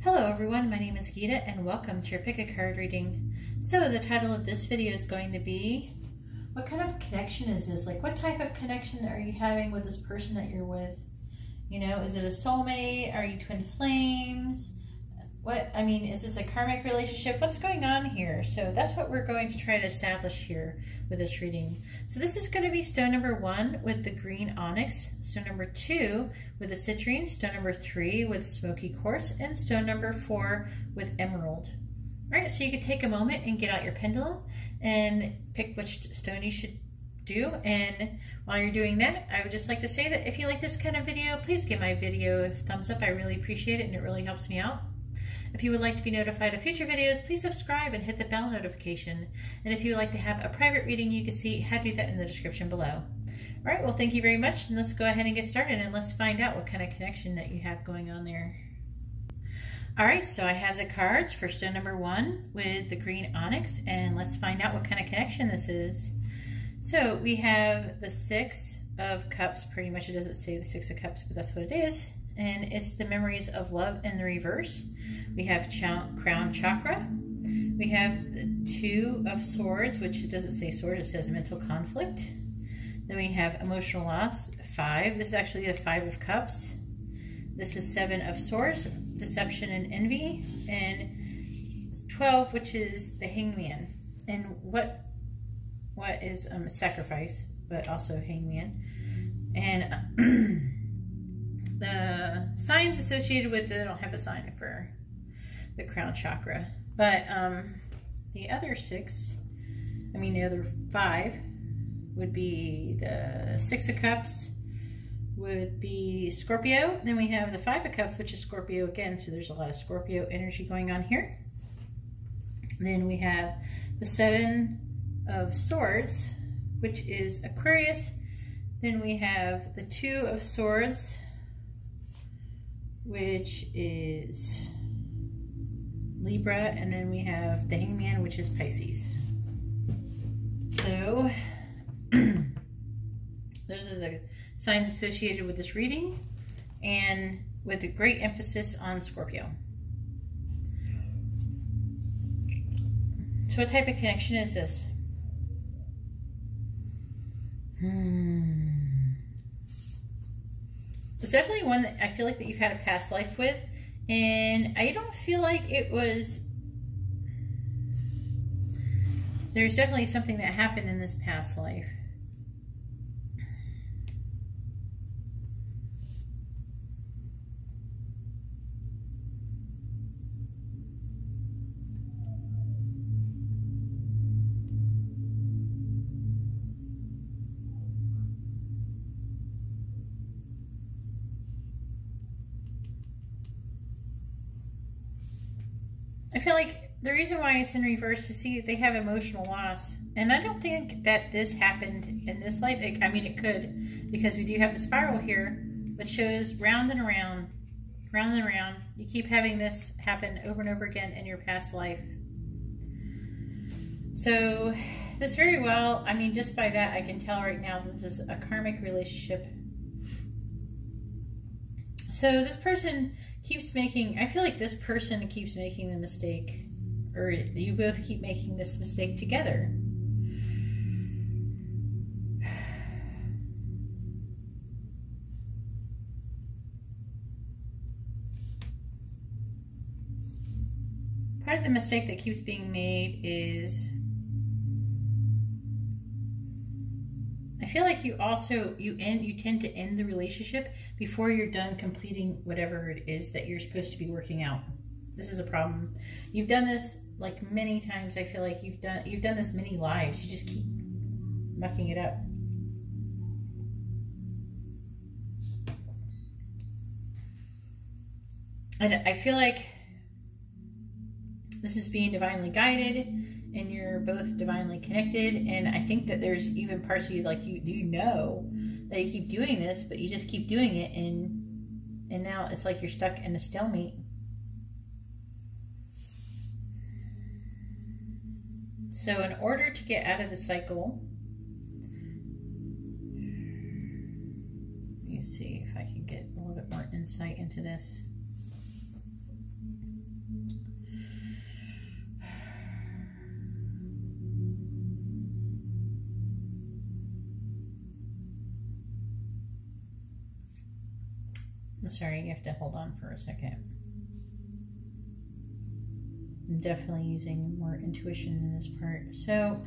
Hello everyone, my name is Geeta and welcome to your Pick a Card reading. So the title of this video is going to be, what kind of connection is this? Like, what type of connection are you having with this person that you're with? You know, is it a soulmate? Are you twin flames? Is this a karmic relationship? What's going on here? So that's what we're going to try to establish here with this reading. So this is going to be stone number 1 with the green onyx, stone number 2 with the citrine, stone number 3 with smoky quartz, and stone number 4 with emerald. All right, so you could take a moment and get out your pendulum and pick which stone you should do. And while you're doing that, I would just like to say that if you like this kind of video, please give my video a thumbs up. I really appreciate it and it really helps me out. If you would like to be notified of future videos, please subscribe and hit the bell notification. And if you would like to have a private reading, you can see how to do that in the description below. All right, well, thank you very much. And let's go ahead and get started and let's find out what kind of connection that you have going on there. All right, so I have the cards for stone number 1 with the green onyx, and let's find out what kind of connection this is. So we have the 6 of cups. Pretty much it doesn't say the 6 of cups, but that's what it is. And it's the memories of love in the reverse. We have crown chakra. We have the 2 of swords, which it doesn't say sword, it says mental conflict. Then we have emotional loss, 5. This is actually the 5 of cups. This is 7 of swords, deception and envy. And 12, which is the hangman. And what is sacrifice, but also hangman. And the signs associated with it, I don't have a sign for the crown chakra, but the other 5 would be the 6 of cups, would be Scorpio. Then we have the 5 of cups, which is Scorpio again, so there's a lot of Scorpio energy going on here. Then we have the 7 of swords, which is Aquarius. Then we have the 2 of swords, which is Libra, and then we have the hangman, which is Pisces. So those are the signs associated with this reading, and with a great emphasis on Scorpio. So what type of connection is this? It's definitely one that I feel like that you've had a past life with, and I don't feel like it was, there's definitely something that happened in this past life. I feel like the reason why it's in reverse is, see, they have emotional loss. And I don't think that this happened in this life. It could, because we do have a spiral here, which shows round and around, round and around. You keep having this happen over and over again in your past life. So that's very well, just by that, I can tell right now this is a karmic relationship. So this person keeps making, I feel like this person keeps making the mistake, or you both keep making this mistake together. Part of the mistake that keeps being made is, I feel like you tend to end the relationship before you're done completing whatever it is that you're supposed to be working out. This is a problem. You've done this like many times. I feel like you've done this many lives. You just keep mucking it up. And I feel like this is being divinely guided, and you're both divinely connected, and I think that there's even parts of you, like, you know that you keep doing this, but you just keep doing it, and now it's like you're stuck in a stalemate. So in order to get out of the cycle, let me see if I can get a little bit more insight into this. I'm sorry, you have to hold on for a second. I'm definitely using more intuition in this part. So,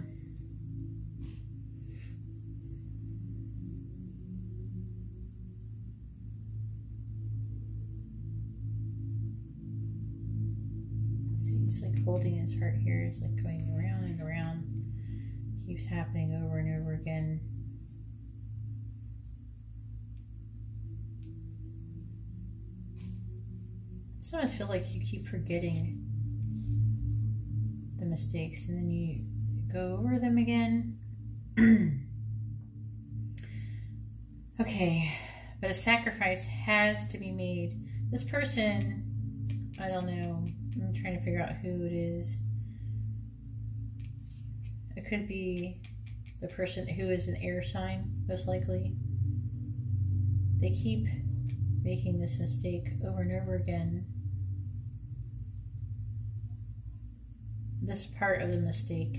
let's see, it's like holding his heart here. It's like going around and around. Keeps happening over and over again. Sometimes feel like you keep forgetting the mistakes and then you go over them again. Okay, but a sacrifice has to be made. This person, I don't know, I'm trying to figure out who it is. It could be the person who is an air sign, most likely. They keep making this mistake over and over again. This part of the mistake.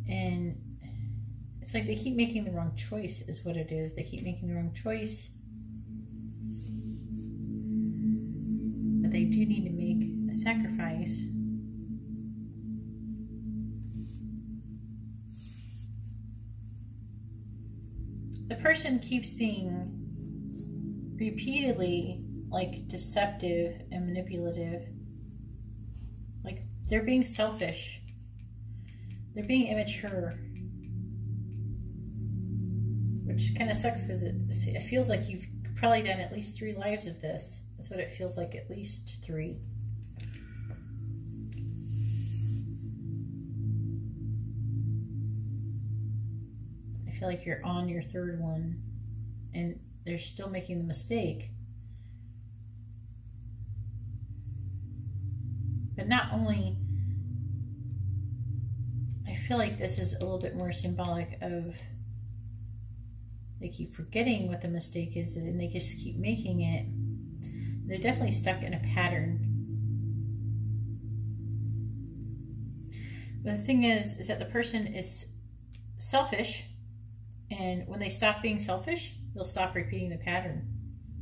And it's like they keep making the wrong choice is what it is. They keep making the wrong choice. But they do need to make a sacrifice. The person keeps being repeatedly like deceptive and manipulative. Like they're being selfish. They're being immature. Which kind of sucks because it feels like you've probably done at least 3 lives of this. That's what it feels like, at least 3. I feel like you're on your 3rd one and they're still making the mistake. But not only, I feel like this is a little bit more symbolic of they keep forgetting what the mistake is and they just keep making it. They're definitely stuck in a pattern. But the thing is that the person is selfish, and when they stop being selfish, they'll stop repeating the pattern.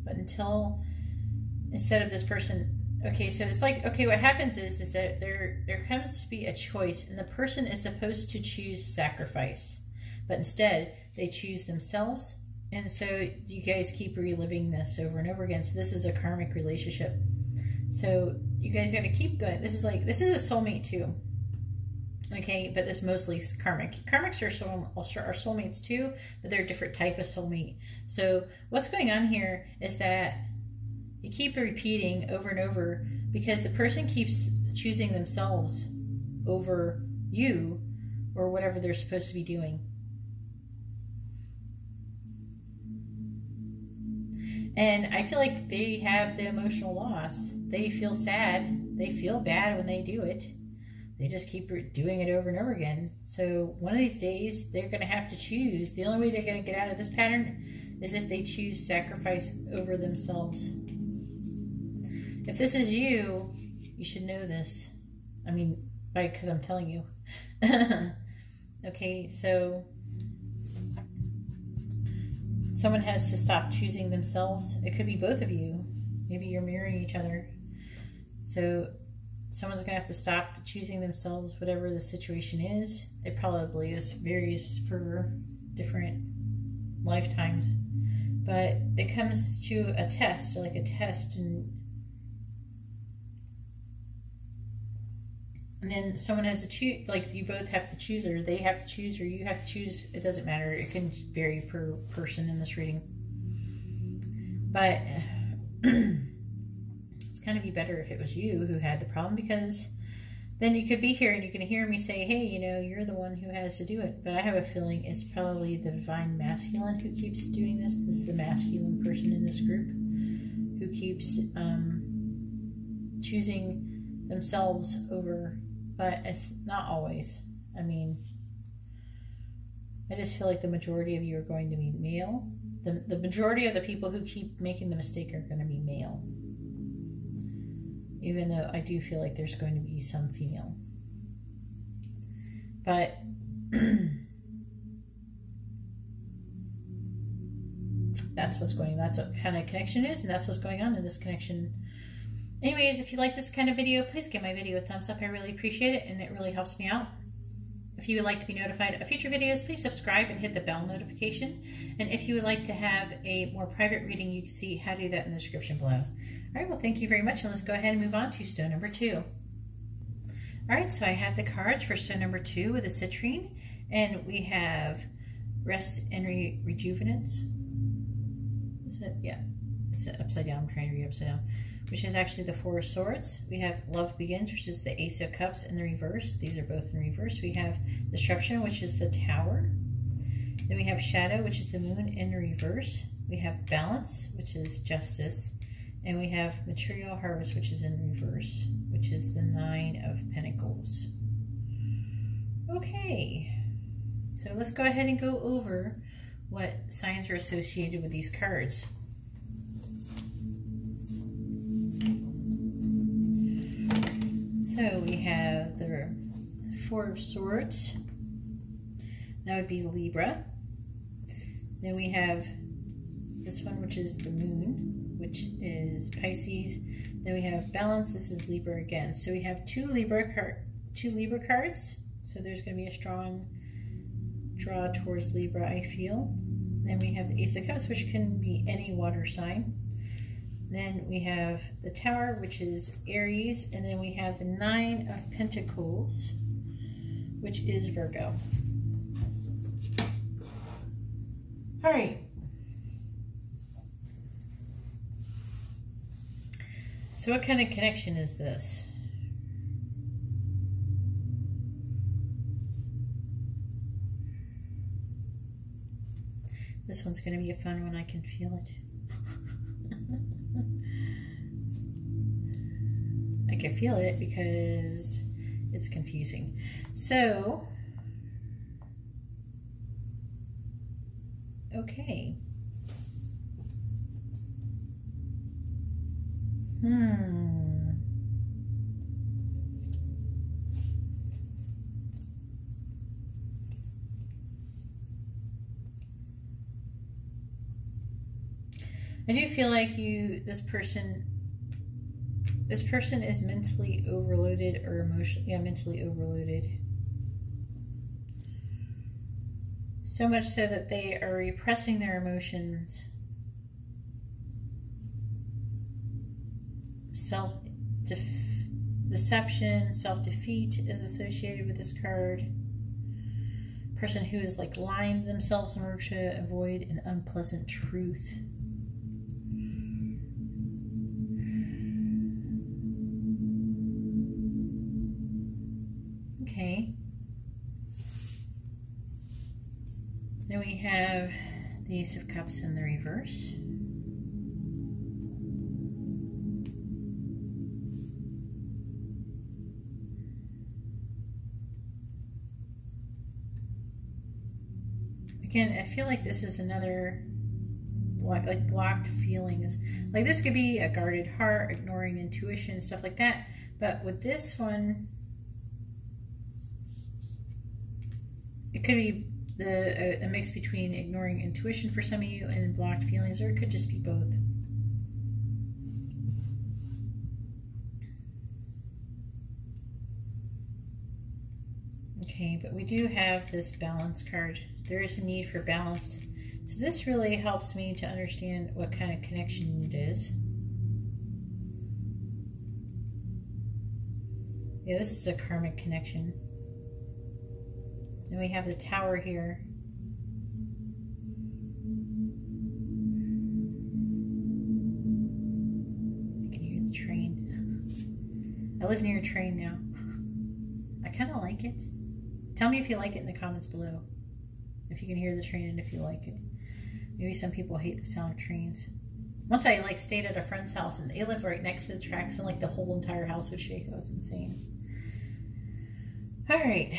But instead of this person, okay, so it's like, okay, what happens is that there comes to be a choice, and the person is supposed to choose sacrifice, but instead they choose themselves, and so you guys keep reliving this over and over again. So this is a karmic relationship. So you guys got to keep going. This is a soulmate too. Okay, but this mostly is karmic. Karmics are soulmates too, but they're a different type of soulmate. So what's going on here is that you keep repeating over and over because the person keeps choosing themselves over you or whatever they're supposed to be doing. And I feel like they have the emotional loss. They feel sad. They feel bad when they do it. They just keep doing it over and over again. So one of these days, they're going to have to choose. The only way they're going to get out of this pattern is if they choose sacrifice over themselves. If this is you, you should know this. I mean, because I'm telling you. Okay, so someone has to stop choosing themselves. It could be both of you. Maybe you're mirroring each other. So someone's going to have to stop choosing themselves, whatever the situation is. It probably varies for different lifetimes. But it comes to a test, like a test, and then someone has to choose, like you both have to choose, or they have to choose, or you have to choose. It doesn't matter. It can vary per person in this reading. But it's kind of be better if it was you who had the problem, because then you could be here and you can hear me say, hey, you know, you're the one who has to do it. But I have a feeling it's probably the divine masculine who keeps doing this. This is the masculine person in this group who keeps choosing themselves over. But it's not always. I mean, I just feel like the majority of you are going to be male. The majority of the people who keep making the mistake are going to be male. Even though I do feel like there's going to be some female. But that's what's going on. That's what kind of connection is, and that's what's going on in this connection. Anyways, if you like this kind of video, please give my video a thumbs up. I really appreciate it, and it really helps me out. If you would like to be notified of future videos, please subscribe and hit the bell notification. And if you would like to have a more private reading, you can see how to do that in the description below. All right, well, thank you very much, and let's go ahead and move on to stone number 2. All right, so I have the cards for stone number 2 with a citrine, and we have rest and rejuvenance. Is it? Yeah, it's upside down. I'm trying to read upside down. Which is actually the 4 of Swords. We have Love Begins, which is the Ace of Cups in the reverse. These are both in reverse. We have Disruption, which is the Tower. Then we have Shadow, which is the Moon in reverse. We have Balance, which is Justice. And we have Material Harvest, which is in reverse, which is the 9 of Pentacles. Okay, so let's go ahead and go over what signs are associated with these cards. So we have the 4 of Swords. That would be Libra. Then we have this one, which is the Moon, which is Pisces. Then we have Balance. This is Libra again. So we have two Libra cards. So there's going to be a strong draw towards Libra, I feel. Then we have the Ace of Cups, which can be any water sign. Then we have the Tower, which is Aries, and then we have the 9 of Pentacles, which is Virgo. All right. So what kind of connection is this? This one's going to be a fun one. I can feel it. I can feel it because it's confusing. So, okay. I do feel like this person is mentally overloaded or emotionally, mentally overloaded. So much so that they are repressing their emotions. Self-deception, self-defeat is associated with this card. Person who is like lying to themselves in order to avoid an unpleasant truth. Okay. Then we have the Ace of Cups in the reverse. Again, I feel like this is another blocked feelings. Like this could be a guarded heart, ignoring intuition, stuff like that. But with this one, it could be a mix between ignoring intuition for some of you and blocked feelings, or it could just be both. Okay, but we do have this balance card. There is a need for balance. So this really helps me to understand what kind of connection it is. Yeah, this is a karmic connection. Then we have the Tower here. You can hear the train. I live near a train now. I kind of like it. Tell me if you like it in the comments below. If you can hear the train and if you like it. Maybe some people hate the sound of trains. Once I stayed at a friend's house and they lived right next to the tracks and the whole entire house would shake. It was insane. All right.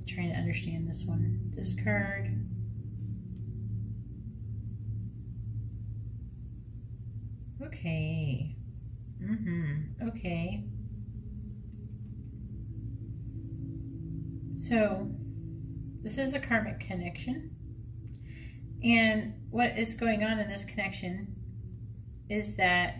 Trying to understand this one. This card. Okay. Okay. So This is a karmic connection. And what is going on in this connection is that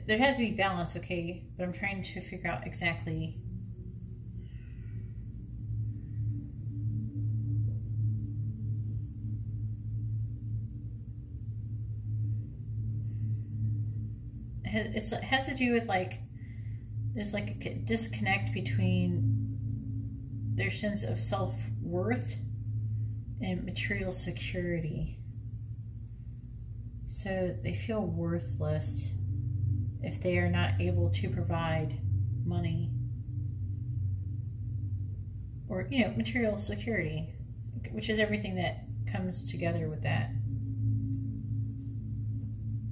there has to be balance, okay? But I'm trying to figure out exactly. It has to do with like, there's like a disconnect between their sense of self-worth and material security. So they feel worthless if they are not able to provide money or, you know, material security, which is everything that comes together with that.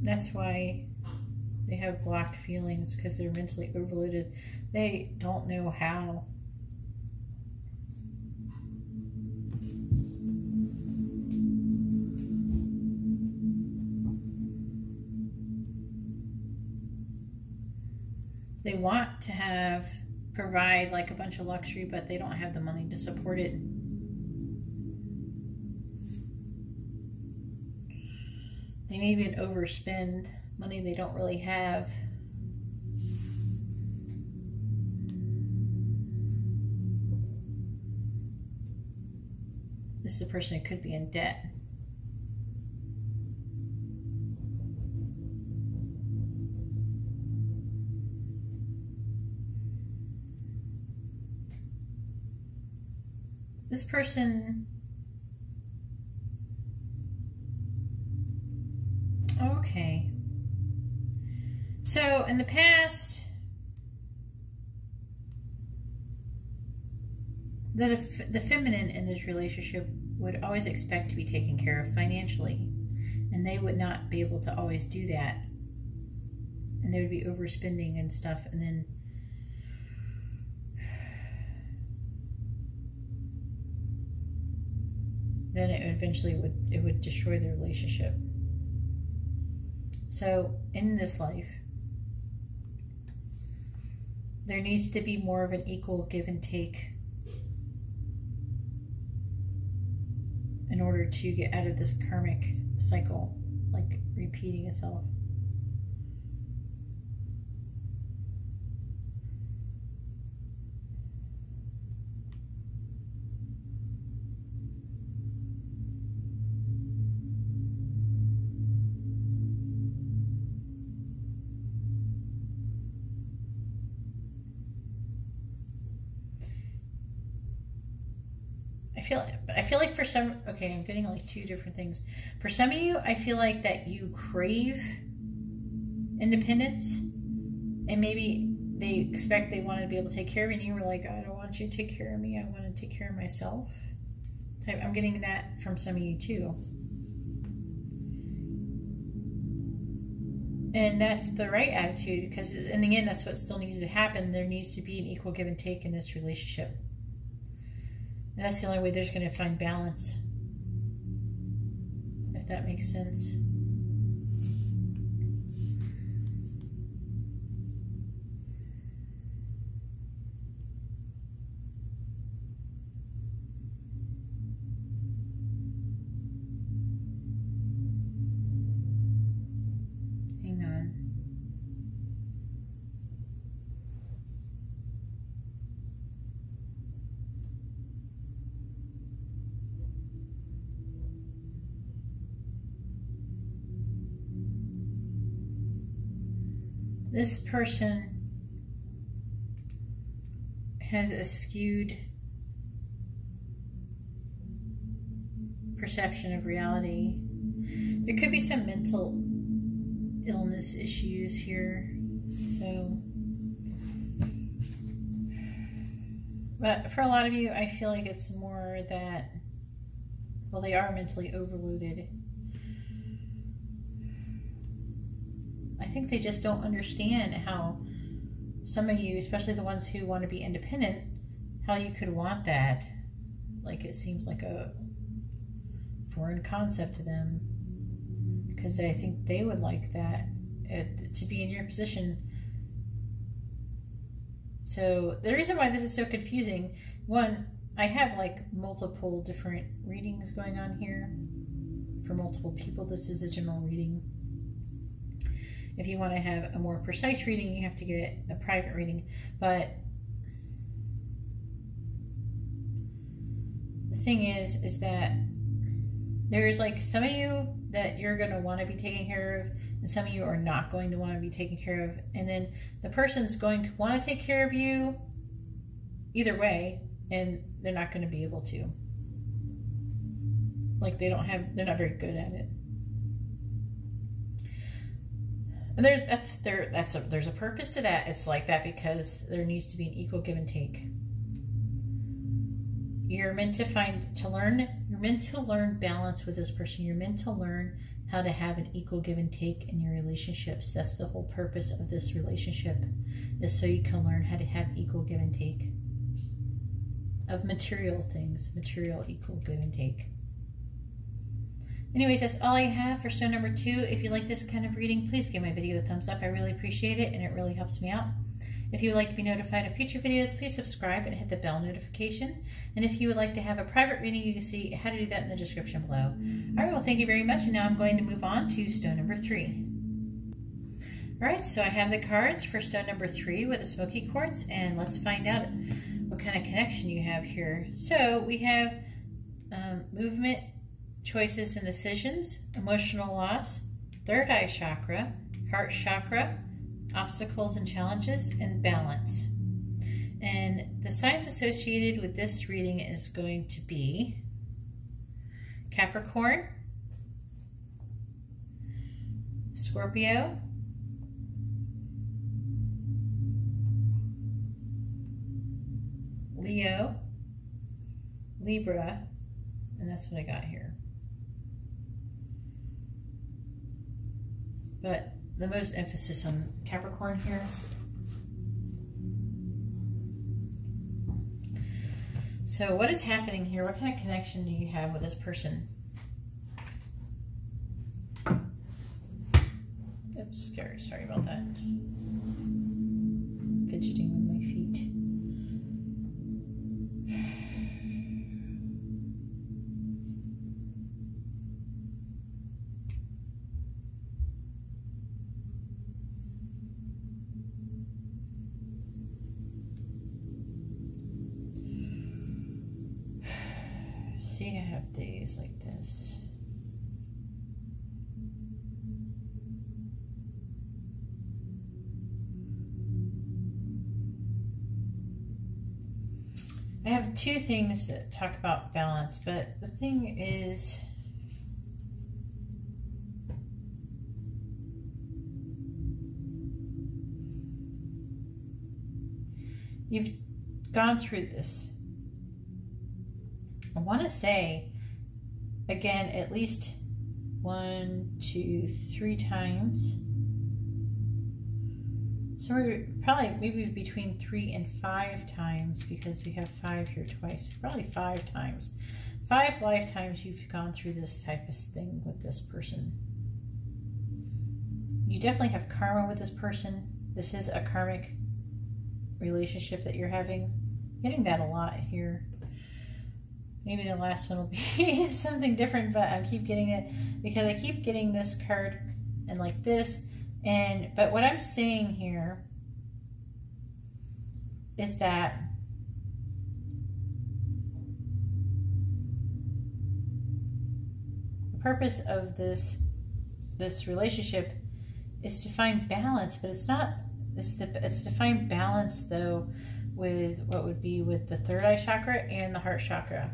That's why they have blocked feelings, because they're mentally overloaded. They don't know how. They want to provide like a bunch of luxury, but they don't have the money to support it. They may even overspend money they don't really have. This is a person who could be in debt. This person, okay. So in the past, the feminine in this relationship would always expect to be taken care of financially, and they would not be able to always do that, and they would be overspending and stuff, and then it eventually would destroy the relationship. So in this life, there needs to be more of an equal give and take in order to get out of this karmic cycle, like repeating itself. I feel like for some, okay, I'm getting like two different things. For some of you, I feel like that you crave independence, and maybe they want to be able to take care of you, and you were like, I don't want you to take care of me, I want to take care of myself. I'm getting that from some of you too. And that's the right attitude, because in the end, that's what still needs to happen. There needs to be an equal give and take in this relationship. And that's the only way there's going to find balance, if that makes sense. Hang on. This person has a skewed perception of reality. There could be some mental illness issues here. So, but for a lot of you, I feel like it's more that, well, they are mentally overloaded. I think they just don't understand how some of you, especially the ones who want to be independent, how you could want that. Like, it seems like a foreign concept to them, because I think they would like that, to be in your position. So the reason why this is so confusing, one, I have like multiple different readings going on here for multiple people. This is a general reading. If you want to have a more precise reading, you have to get a private reading. But the thing is that there's like some of you that you're going to want to be taken care of, and some of you are not going to want to be taken care of. And then the person's going to want to take care of you either way, and they're not going to be able to. Like they're not very good at it. And there's a purpose to that. It's like that because there needs to be an equal give and take. You're meant to learn balance with this person. You're meant to learn how to have an equal give and take in your relationships. That's the whole purpose of this relationship, is so you can learn how to have equal give and take of material things, material equal give and take. Anyways, that's all I have for stone number 2. If you like this kind of reading, please give my video a thumbs up. I really appreciate it, and it really helps me out. If you would like to be notified of future videos, please subscribe and hit the bell notification. And if you would like to have a private reading, you can see how to do that in the description below. All right, well, thank you very much, and now I'm going to move on to stone number 3. All right, so I have the cards for stone number 3 with a smoky quartz, and let's find out what kind of connection you have here. So we have movement, choices and decisions, emotional loss, third eye chakra, heart chakra, obstacles and challenges, and balance. And the signs associated with this reading is going to be Capricorn, Scorpio, Leo, Libra, and that's what I got here. But the most emphasis on Capricorn here. So what is happening here? What kind of connection do you have with this person? Oops, sorry about that. Fidgeting with my feet. See, I have days like this. I have 2 things that talk about balance, but the thing is, you've gone through this. I want to say, again, at least 1, 2, 3 times. So we're probably maybe between 3 and 5 times, because we have 5 here twice. Probably 5 times. 5 lifetimes you've gone through this type of thing with this person. You definitely have karma with this person. This is a karmic relationship that you're having. Getting that a lot here. Maybe the last one will be something different, but I keep getting it because I keep getting this card and like this. But what I'm saying here is that the purpose of this relationship is to find balance, but it's not. It's to find balance though with what would be with the third eye chakra and the heart chakra.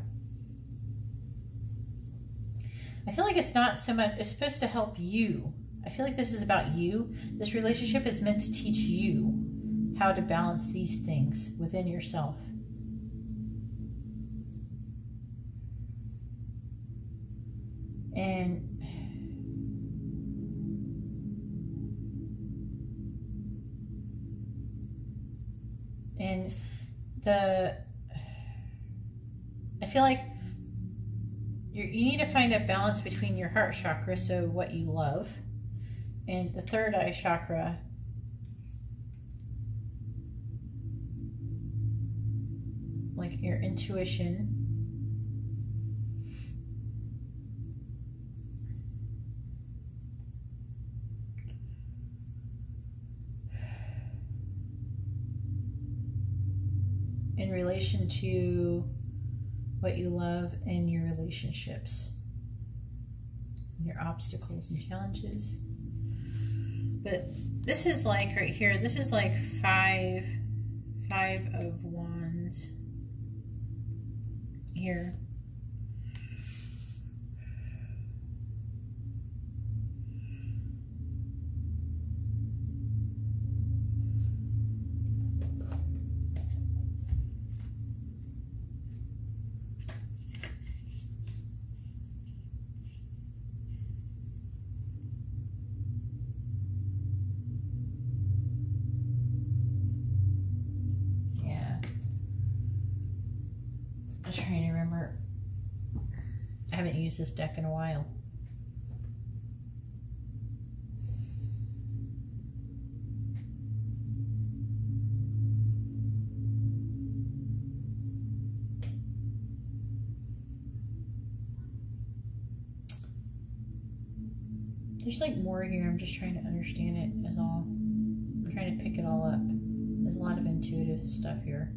I feel like it's not so much, it's supposed to help you. I feel like this is about you. This relationship is meant to teach you how to balance these things within yourself. And I feel like you need to find a balance between your heart chakra, so what you love, and the third eye chakra, like your intuition. In relation to what you love in your relationships, your obstacles and challenges. But this is like right here, this is like five of wands here. I'm trying to remember. I haven't used this deck in a while. There's like more here. I'm just trying to understand it is all. I'm trying to pick it all up. There's a lot of intuitive stuff here.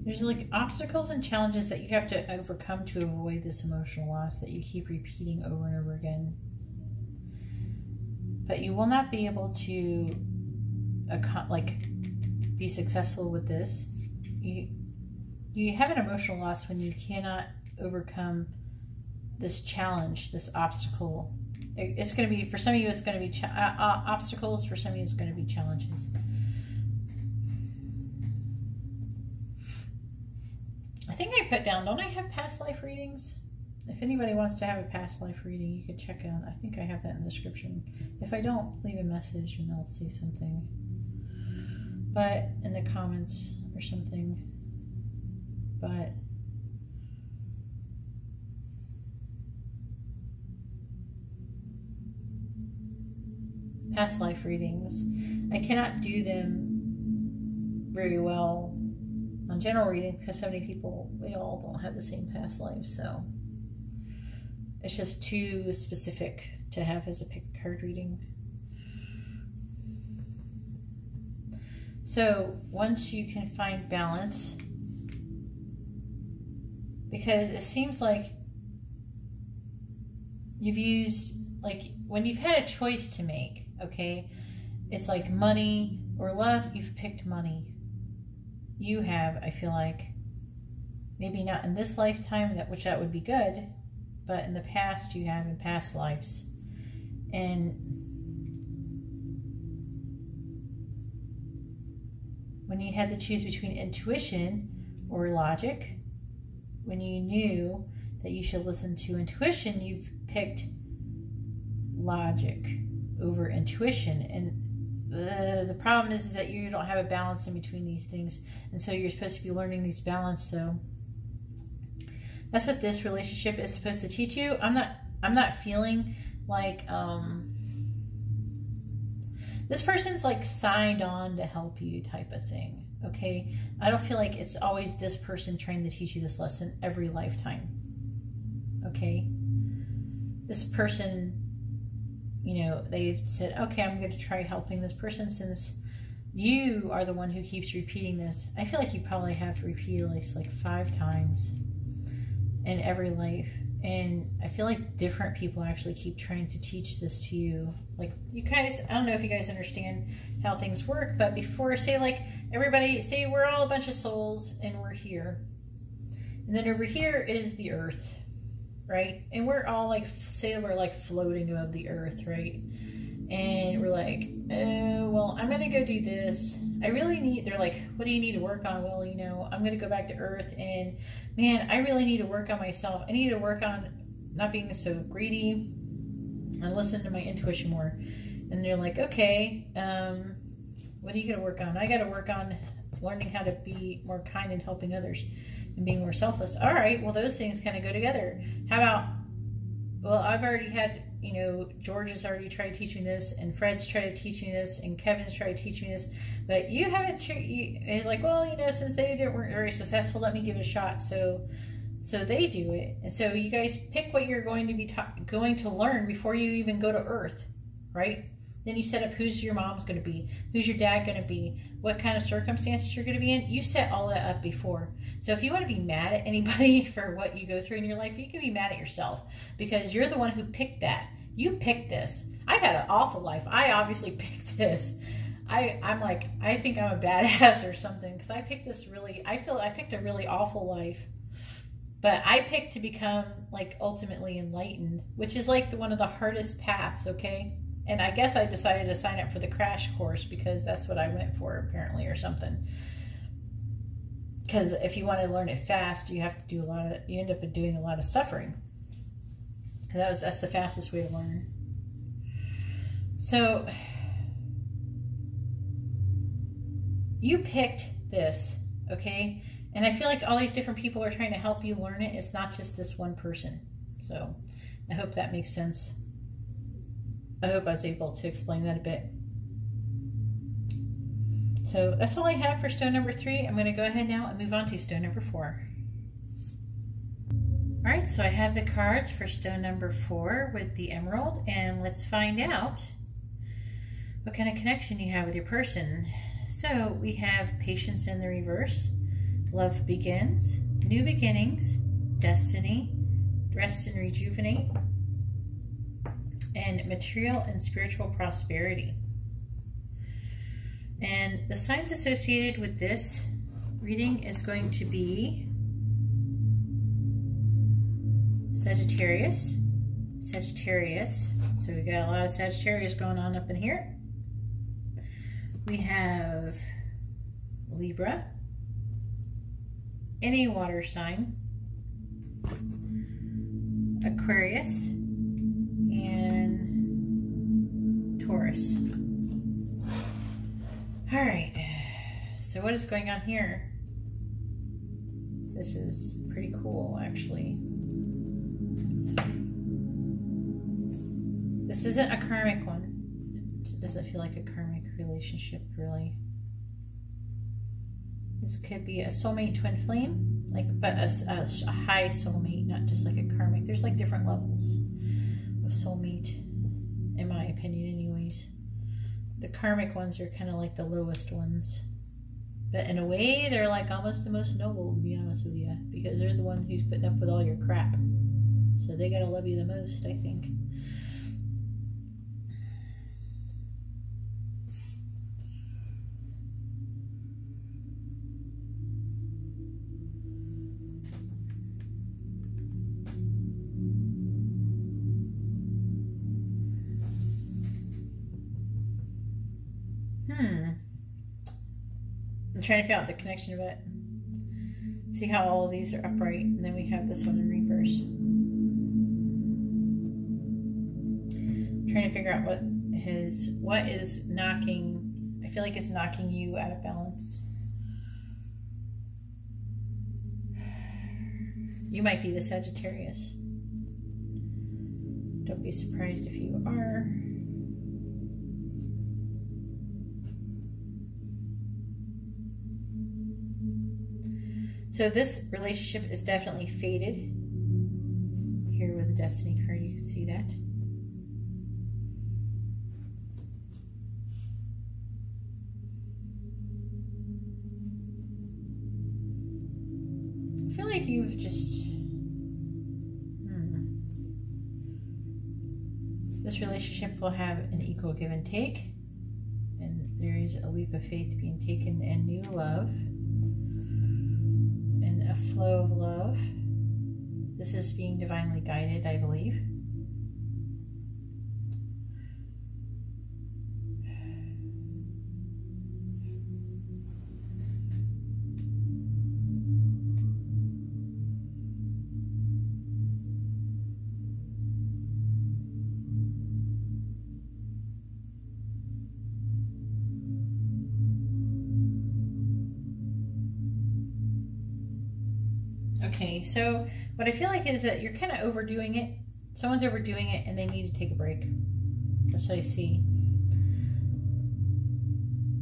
There's like obstacles and challenges that you have to overcome to avoid this emotional loss that you keep repeating over and over again. But you will not be able to be successful with this. You have an emotional loss when you cannot overcome this challenge, this obstacle. It's going to be, for some of you, it's going to be obstacles. For some of you, it's going to be challenges. I think I put down, don't I have past life readings? If anybody wants to have a past life reading, you could check out. I think I have that in the description. If I don't, leave a message and I'll say something. But in the comments or something. But past life readings, I cannot do them very well on general reading because so many people, we all don't have the same past lives, so it's just too specific to have as a pick a card reading. So once you can find balance, because it seems like you've used, like when you've had a choice to make, okay, it's like money or love, you've picked money. You have, I feel like, maybe not in this lifetime, which that would be good, but in the past you have in past lives. And when you had to choose between intuition or logic, when you knew that you should listen to intuition, you've picked logic over intuition. And the problem is that you don't have a balance in between these things, and so you're supposed to be learning these balance. So that's what this relationship is supposed to teach you. I'm not feeling like this person's like signed on to help you type of thing. Okay, I don't feel like it's always this person trying to teach you this lesson every lifetime. Okay, this person, you know, they've said, okay, I'm going to try helping this person. Since you are the one who keeps repeating this, I feel like you probably have to repeat it like 5 times in every life. And I feel like different people actually keep trying to teach this to you. Like, you guys, I don't know if you guys understand how things work, but before, say like everybody, say we're all a bunch of souls and we're here. And then over here is the earth, right? And we're all like, say we're like floating above the earth, right? And we're like, oh, well, I'm going to go do this. I really need, they're like, what do you need to work on? Well, you know, I'm going to go back to earth and man, I really need to work on myself. I need to work on not being so greedy. I listen to my intuition more. And they're like, okay, what are you going to work on? I got to work on learning how to be more kind and helping others and being more selfless. All right, well, those things kind of go together. How about, well, I've already had, you know, George has already tried to teach me this, and Fred's tried to teach me this, and Kevin's tried to teach me this, but you haven't, it's like, well, you know, since they weren't very successful, let me give it a shot. So they do it. And so you guys pick what you're going to be going to learn before you even go to Earth, right? Then you set up who's your mom's going to be, who's your dad going to be, what kind of circumstances you're going to be in. You set all that up before. So if you want to be mad at anybody for what you go through in your life, you can be mad at yourself because you're the one who picked that. You picked this. I've had an awful life. I obviously picked this. I'm like, I think I'm a badass or something because I picked this really, I feel I picked a really awful life. But I picked to become like ultimately enlightened, which is like one of the hardest paths, okay? And I guess I decided to sign up for the crash course because that's what I went for apparently or something. Because if you want to learn it fast, you have to do you end up doing a lot of suffering. Because that's the fastest way to learn. So you picked this, okay? And I feel like all these different people are trying to help you learn it. It's not just this one person. So I hope that makes sense. I hope I was able to explain that a bit. So that's all I have for stone number 3. I'm going to go ahead now and move on to stone number 4. All right, so I have the cards for stone number 4 with the emerald, and let's find out what kind of connection you have with your person. So we have patience in the reverse, love begins, new beginnings, destiny, rest and rejuvenate, and material and spiritual prosperity. And the signs associated with this reading is going to be Sagittarius. So we got a lot of Sagittarius going on up in here. We have Libra, any water sign, Aquarius, and Taurus. All right, so what is going on here? This is pretty cool, actually. This isn't a karmic one. It doesn't feel like a karmic relationship, really. This could be a soulmate twin flame, but a high soulmate, not just like a karmic. There's like different levels of soulmate, in my opinion, anyways. The karmic ones are kind of like the lowest ones. But in a way, they're like almost the most noble, to be honest with you, because they're the ones who's putting up with all your crap. So they gotta love you the most, I think. I'm trying to figure out the connection of it. See how all of these are upright, and then we have this one in reverse. I'm trying to figure out what is knocking. I feel like it's knocking you out of balance. You might be the Sagittarius. Don't be surprised if you are. So this relationship is definitely faded. Here with the Destiny card, you can see that. I feel like you've just... This relationship will have an equal give and take. And there is a leap of faith being taken and new love. A flow of love. This is being divinely guided, I believe. Okay, so what I feel like is that you're kind of overdoing it. Someone's overdoing it and they need to take a break. That's what I see.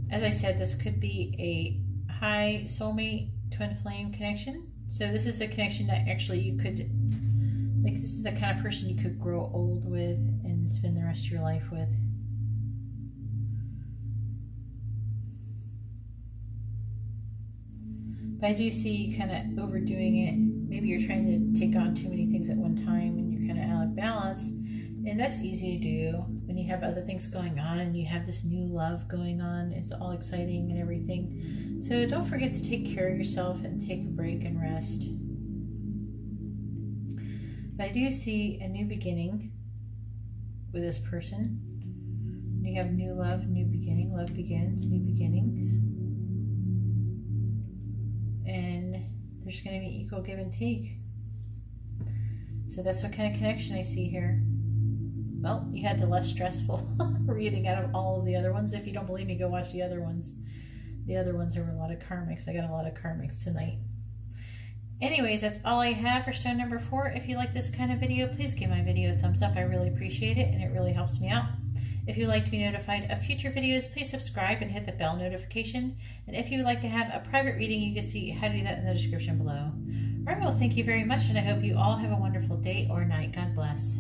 As I said, this could be a high soulmate twin flame connection. So this is a connection that actually you could, like, this is the kind of person you could grow old with and spend the rest of your life with. But I do see you kind of overdoing it. Maybe you're trying to take on too many things at one time and you're kind of out of balance. And that's easy to do when you have other things going on and you have this new love going on. It's all exciting and everything. So don't forget to take care of yourself and take a break and rest. But I do see a new beginning with this person. You have new love, new beginning. Love begins, new beginnings. And there's going to be equal give and take. So that's what kind of connection I see here. Well, you had the less stressful reading out of all of the other ones. If you don't believe me, go watch the other ones. The other ones are a lot of karmics. I got a lot of karmics tonight. Anyways, that's all I have for stone number 4. If you like this kind of video, please give my video a thumbs up. I really appreciate it, and it really helps me out. If you'd like to be notified of future videos, please subscribe and hit the bell notification. And if you would like to have a private reading, you can see how to do that in the description below. All right, well, thank you very much, and I hope you all have a wonderful day or night. God bless.